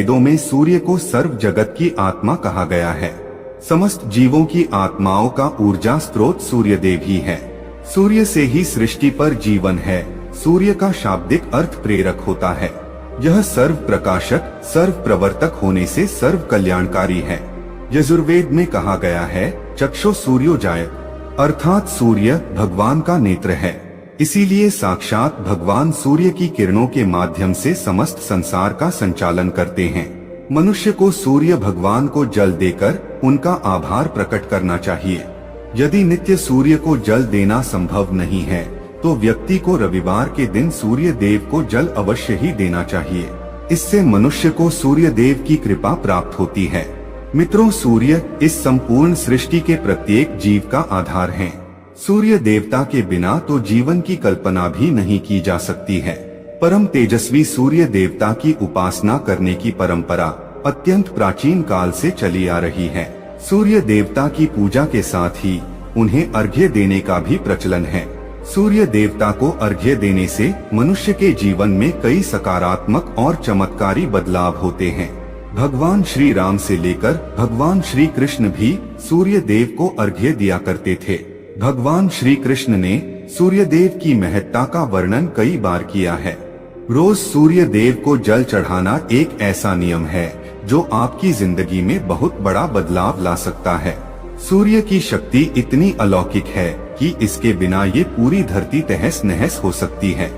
वेदों में सूर्य को सर्व जगत की आत्मा कहा गया है। समस्त जीवों की आत्माओं का ऊर्जा स्रोत सूर्य देव ही है। सूर्य से ही सृष्टि पर जीवन है। सूर्य का शाब्दिक अर्थ प्रेरक होता है। यह सर्व प्रकाशक, सर्व प्रवर्तक होने से सर्व कल्याणकारी है। यजुर्वेद में कहा गया है, चक्षु सूर्योजायत, अर्थात सूर्य भगवान का नेत्र है। इसीलिए साक्षात भगवान सूर्य की किरणों के माध्यम से समस्त संसार का संचालन करते हैं। मनुष्य को सूर्य भगवान को जल देकर उनका आभार प्रकट करना चाहिए। यदि नित्य सूर्य को जल देना संभव नहीं है तो व्यक्ति को रविवार के दिन सूर्य देव को जल अवश्य ही देना चाहिए। इससे मनुष्य को सूर्य देव की कृपा प्राप्त होती है। मित्रों, सूर्य इस संपूर्ण सृष्टि के प्रत्येक जीव का आधार है। सूर्य देवता के बिना तो जीवन की कल्पना भी नहीं की जा सकती है। परम तेजस्वी सूर्य देवता की उपासना करने की परंपरा अत्यंत प्राचीन काल से चली आ रही है। सूर्य देवता की पूजा के साथ ही उन्हें अर्घ्य देने का भी प्रचलन है। सूर्य देवता को अर्घ्य देने से मनुष्य के जीवन में कई सकारात्मक और चमत्कारी बदलाव होते हैं। भगवान श्री राम से लेकर भगवान श्री कृष्ण भी सूर्य देव को अर्घ्य दिया करते थे। भगवान श्री कृष्ण ने सूर्य देव की महत्ता का वर्णन कई बार किया है। रोज सूर्य देव को जल चढ़ाना एक ऐसा नियम है जो आपकी जिंदगी में बहुत बड़ा बदलाव ला सकता है। सूर्य की शक्ति इतनी अलौकिक है कि इसके बिना ये पूरी धरती तहस नहस हो सकती है।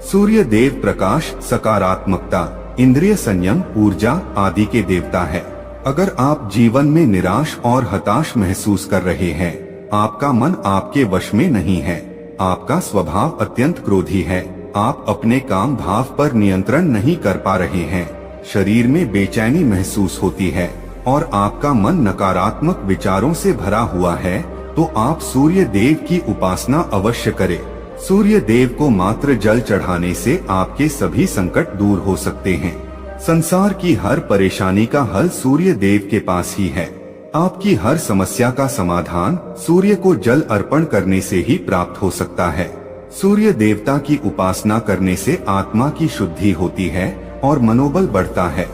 सूर्य देव प्रकाश, सकारात्मकता, इंद्रिय संयम, ऊर्जा आदि के देवता है। अगर आप जीवन में निराश और हताश महसूस कर रहे हैं, आपका मन आपके वश में नहीं है, आपका स्वभाव अत्यंत क्रोधी है, आप अपने काम भाव पर नियंत्रण नहीं कर पा रहे हैं, शरीर में बेचैनी महसूस होती है और आपका मन नकारात्मक विचारों से भरा हुआ है, तो आप सूर्य देव की उपासना अवश्य करें। सूर्य देव को मात्र जल चढ़ाने से आपके सभी संकट दूर हो सकते हैं। संसार की हर परेशानी का हल सूर्य देव के पास ही है। आपकी हर समस्या का समाधान सूर्य को जल अर्पण करने से ही प्राप्त हो सकता है। सूर्य देवता की उपासना करने से आत्मा की शुद्धि होती है और मनोबल बढ़ता है।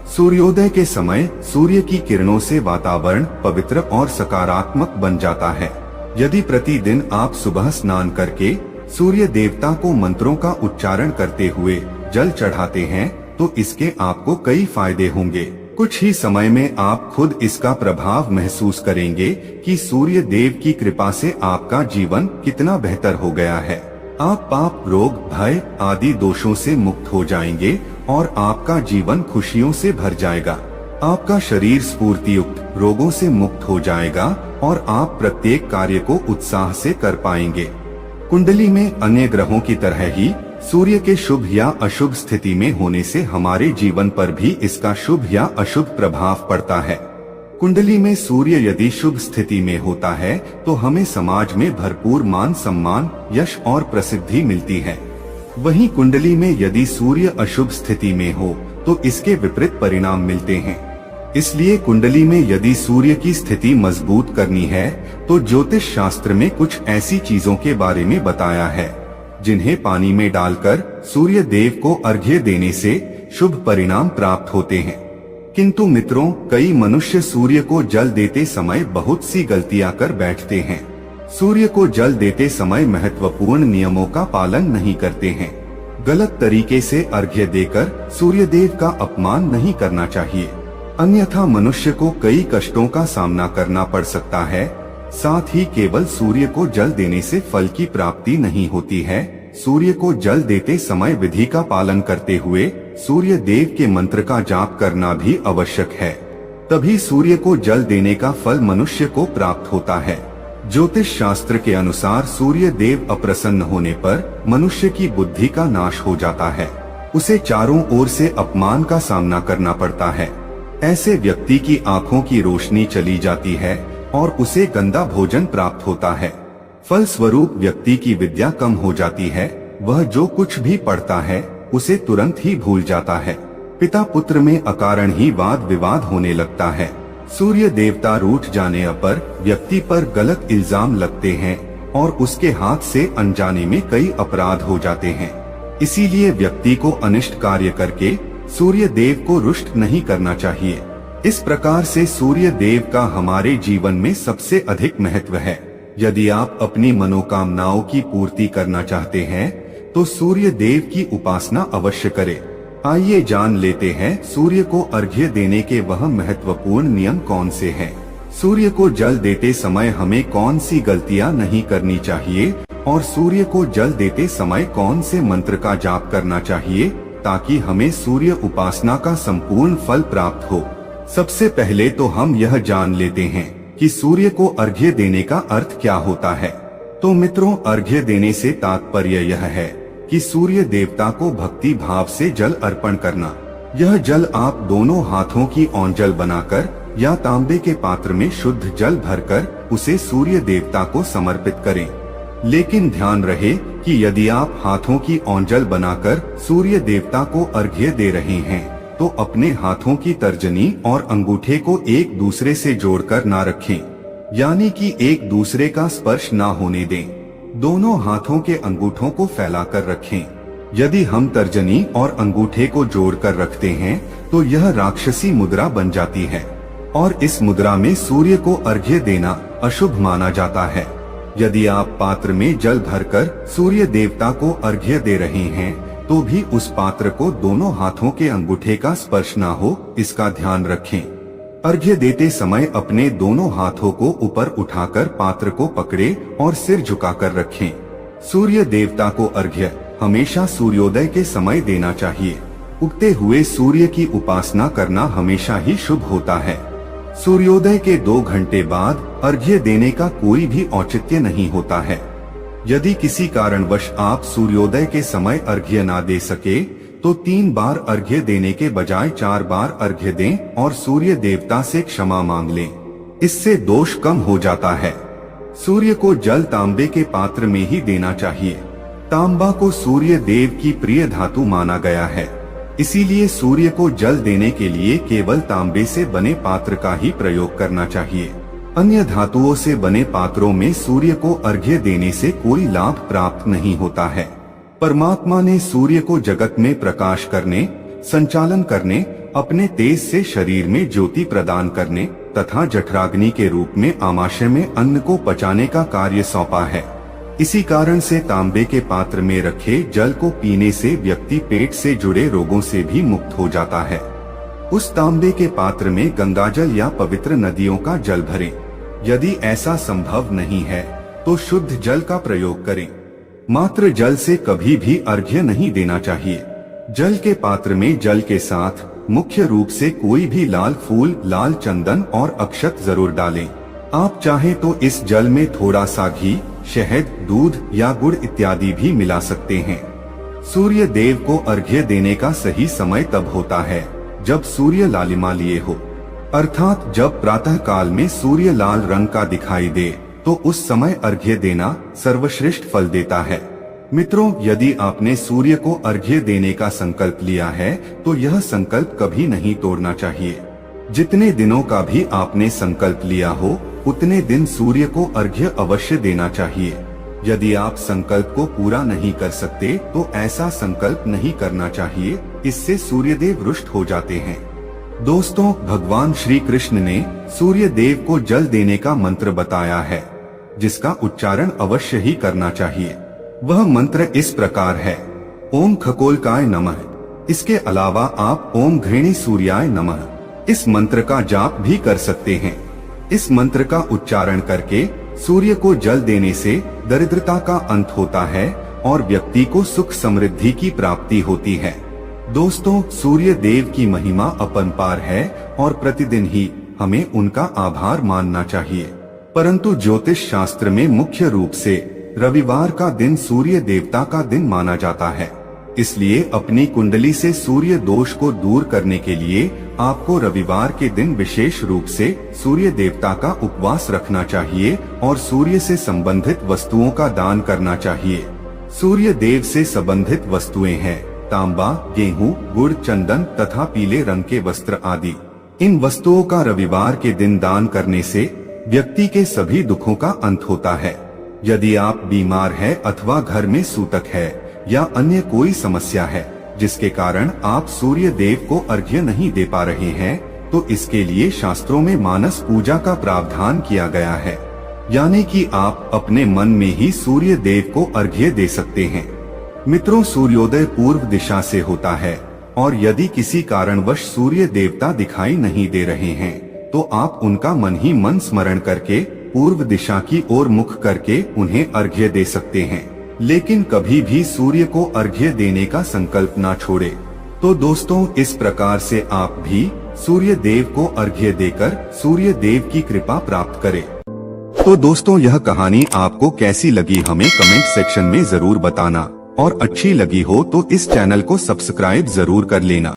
सूर्योदय के समय सूर्य की किरणों से वातावरण पवित्र और सकारात्मक बन जाता है। यदि प्रतिदिन आप सुबह स्नान करके सूर्य देवता को मंत्रों का उच्चारण करते हुए जल चढ़ाते हैं तो इसके आपको कई फायदे होंगे। कुछ ही समय में आप खुद इसका प्रभाव महसूस करेंगे कि सूर्य देव की कृपा से आपका जीवन कितना बेहतर हो गया है। आप पाप, रोग, भय आदि दोषों से मुक्त हो जाएंगे और आपका जीवन खुशियों से भर जाएगा। आपका शरीर स्फूर्तियुक्त, रोगों से मुक्त हो जाएगा और आप प्रत्येक कार्य को उत्साह से कर पाएंगे। कुंडली में अन्य ग्रहों की तरह ही सूर्य के शुभ या अशुभ स्थिति में होने से हमारे जीवन पर भी इसका शुभ या अशुभ प्रभाव पड़ता है। कुंडली में सूर्य यदि शुभ स्थिति में होता है तो हमें समाज में भरपूर मान सम्मान, यश और प्रसिद्धि मिलती है। वहीं कुंडली में यदि सूर्य अशुभ स्थिति में हो तो इसके विपरीत परिणाम मिलते हैं। इसलिए कुंडली में यदि सूर्य की स्थिति मजबूत करनी है तो ज्योतिष शास्त्र में कुछ ऐसी चीजों के बारे में बताया है जिन्हें पानी में डालकर सूर्य देव को अर्घ्य देने से शुभ परिणाम प्राप्त होते हैं। किंतु मित्रों, कई मनुष्य सूर्य को जल देते समय बहुत सी गलतियां कर बैठते हैं। सूर्य को जल देते समय महत्वपूर्ण नियमों का पालन नहीं करते हैं। गलत तरीके से अर्घ्य देकर सूर्य देव का अपमान नहीं करना चाहिए, अन्यथा मनुष्य को कई कष्टों का सामना करना पड़ सकता है। साथ ही केवल सूर्य को जल देने से फल की प्राप्ति नहीं होती है। सूर्य को जल देते समय विधि का पालन करते हुए सूर्य देव के मंत्र का जाप करना भी आवश्यक है, तभी सूर्य को जल देने का फल मनुष्य को प्राप्त होता है। ज्योतिष शास्त्र के अनुसार सूर्य देव अप्रसन्न होने पर मनुष्य की बुद्धि का नाश हो जाता है, उसे चारों ओर से अपमान का सामना करना पड़ता है। ऐसे व्यक्ति की आंखों की रोशनी चली जाती है और उसे गंदा भोजन प्राप्त होता है। फल स्वरूप व्यक्ति की विद्या कम हो जाती है, वह जो कुछ भी पढ़ता है उसे तुरंत ही भूल जाता है। पिता पुत्र में अकारण ही वाद विवाद होने लगता है। सूर्य देवता रूठ जाने पर व्यक्ति पर गलत इल्जाम लगते हैं और उसके हाथ से अनजाने में कई अपराध हो जाते हैं। इसीलिए व्यक्ति को अनिष्ट कार्य करके सूर्य देव को रुष्ट नहीं करना चाहिए। इस प्रकार से सूर्य देव का हमारे जीवन में सबसे अधिक महत्व है। यदि आप अपनी मनोकामनाओं की पूर्ति करना चाहते हैं तो सूर्य देव की उपासना अवश्य करें। आइए जान लेते हैं सूर्य को अर्घ्य देने के वह महत्वपूर्ण नियम कौन से हैं। सूर्य को जल देते समय हमें कौन सी गलतियां नहीं करनी चाहिए और सूर्य को जल देते समय कौन से मंत्र का जाप करना चाहिए ताकि हमें सूर्य उपासना का संपूर्ण फल प्राप्त हो। सबसे पहले तो हम यह जान लेते हैं कि सूर्य को अर्घ्य देने का अर्थ क्या होता है। तो मित्रों, अर्घ्य देने से तात्पर्य यह है कि सूर्य देवता को भक्ति भाव से जल अर्पण करना। यह जल आप दोनों हाथों की ओंजल बनाकर या तांबे के पात्र में शुद्ध जल भरकर उसे सूर्य देवता को समर्पित करें। लेकिन ध्यान रहे कि यदि आप हाथों की ओंजल बनाकर सूर्य देवता को अर्घ्य दे रहे हैं तो अपने हाथों की तर्जनी और अंगूठे को एक दूसरे से जोड़कर ना रखें, यानी कि एक दूसरे का स्पर्श ना होने दें। दोनों हाथों के अंगूठों को फैलाकर रखें। यदि हम तर्जनी और अंगूठे को जोड़कर रखते हैं तो यह राक्षसी मुद्रा बन जाती है और इस मुद्रा में सूर्य को अर्घ्य देना अशुभ माना जाता है। यदि आप पात्र में जल भरकर सूर्य देवता को अर्घ्य दे रहे हैं तो भी उस पात्र को दोनों हाथों के अंगूठे का स्पर्श ना हो, इसका ध्यान रखें। अर्घ्य देते समय अपने दोनों हाथों को ऊपर उठाकर पात्र को पकड़े और सिर झुकाकर रखें। सूर्य देवता को अर्घ्य हमेशा सूर्योदय के समय देना चाहिए। उगते हुए सूर्य की उपासना करना हमेशा ही शुभ होता है। सूर्योदय के 2 घंटे बाद अर्घ्य देने का कोई भी औचित्य नहीं होता है। यदि किसी कारणवश आप सूर्योदय के समय अर्घ्य ना दे सके तो 3 बार अर्घ्य देने के बजाय 4 बार अर्घ्य दें और सूर्य देवता से क्षमा मांग लें। इससे दोष कम हो जाता है। सूर्य को जल तांबे के पात्र में ही देना चाहिए। तांबा को सूर्य देव की प्रिय धातु माना गया है, इसीलिए सूर्य को जल देने के लिए केवल तांबे से बने पात्र का ही प्रयोग करना चाहिए। अन्य धातुओं से बने पात्रों में सूर्य को अर्घ्य देने से कोई लाभ प्राप्त नहीं होता है। परमात्मा ने सूर्य को जगत में प्रकाश करने, संचालन करने, अपने तेज से शरीर में ज्योति प्रदान करने तथा जठराग्नि के रूप में आमाशय में अन्न को पचाने का कार्य सौंपा है। इसी कारण से तांबे के पात्र में रखे जल को पीने से व्यक्ति पेट से जुड़े रोगों से भी मुक्त हो जाता है। उस तांबे के पात्र में गंगाजल या पवित्र नदियों का जल भरें। यदि ऐसा संभव नहीं है तो शुद्ध जल का प्रयोग करें। मात्र जल से कभी भी अर्घ्य नहीं देना चाहिए। जल के पात्र में जल के साथ मुख्य रूप से कोई भी लाल फूल, लाल चंदन और अक्षत जरूर डालें। आप चाहे तो इस जल में थोड़ा सा घी, शहद, दूध या गुड़ इत्यादि भी मिला सकते हैं। सूर्य देव को अर्घ्य देने का सही समय तब होता है जब सूर्य लालिमा लिए हो, अर्थात जब प्रातः काल में सूर्य लाल रंग का दिखाई दे तो उस समय अर्घ्य देना सर्वश्रेष्ठ फल देता है। मित्रों, यदि आपने सूर्य को अर्घ्य देने का संकल्प लिया है तो यह संकल्प कभी नहीं तोड़ना चाहिए। जितने दिनों का भी आपने संकल्प लिया हो उतने दिन सूर्य को अर्घ्य अवश्य देना चाहिए। यदि आप संकल्प को पूरा नहीं कर सकते तो ऐसा संकल्प नहीं करना चाहिए, इससे सूर्यदेव रुष्ट हो जाते हैं। दोस्तों, भगवान श्री कृष्ण ने सूर्य देव को जल देने का मंत्र बताया है जिसका उच्चारण अवश्य ही करना चाहिए। वह मंत्र इस प्रकार है, ओम खगोलकाय नमः। इसके अलावा आप ओम घृणी सूर्याय नमः इस मंत्र का जाप भी कर सकते हैं। इस मंत्र का उच्चारण करके सूर्य को जल देने से दरिद्रता का अंत होता है और व्यक्ति को सुख समृद्धि की प्राप्ति होती है। दोस्तों, सूर्य देव की महिमा अपरंपार है और प्रतिदिन ही हमें उनका आभार मानना चाहिए। परंतु ज्योतिष शास्त्र में मुख्य रूप से रविवार का दिन सूर्य देवता का दिन माना जाता है। इसलिए अपनी कुंडली से सूर्य दोष को दूर करने के लिए आपको रविवार के दिन विशेष रूप से सूर्य देवता का उपवास रखना चाहिए और सूर्य से संबंधित वस्तुओं का दान करना चाहिए। सूर्य देव से संबंधित वस्तुएं हैं तांबा, गेहूं, गुड़, चंदन तथा पीले रंग के वस्त्र आदि। इन वस्तुओं का रविवार के दिन दान करने से व्यक्ति के सभी दुखों का अंत होता है। यदि आप बीमार हैं अथवा घर में सूतक है या अन्य कोई समस्या है जिसके कारण आप सूर्य देव को अर्घ्य नहीं दे पा रहे हैं, तो इसके लिए शास्त्रों में मानस पूजा का प्रावधान किया गया है, यानी कि आप अपने मन में ही सूर्य देव को अर्घ्य दे सकते हैं। मित्रों, सूर्योदय पूर्व दिशा से होता है और यदि किसी कारणवश सूर्य देवता दिखाई नहीं दे रहे हैं, तो आप उनका मन ही मन स्मरण करके पूर्व दिशा की ओर मुख करके उन्हें अर्घ्य दे सकते हैं। लेकिन कभी भी सूर्य को अर्घ्य देने का संकल्प ना छोड़े। तो दोस्तों, इस प्रकार से आप भी सूर्य देव को अर्घ्य देकर सूर्य देव की कृपा प्राप्त करें। तो दोस्तों, यह कहानी आपको कैसी लगी हमें कमेंट सेक्शन में जरूर बताना, और अच्छी लगी हो तो इस चैनल को सब्सक्राइब जरूर कर लेना।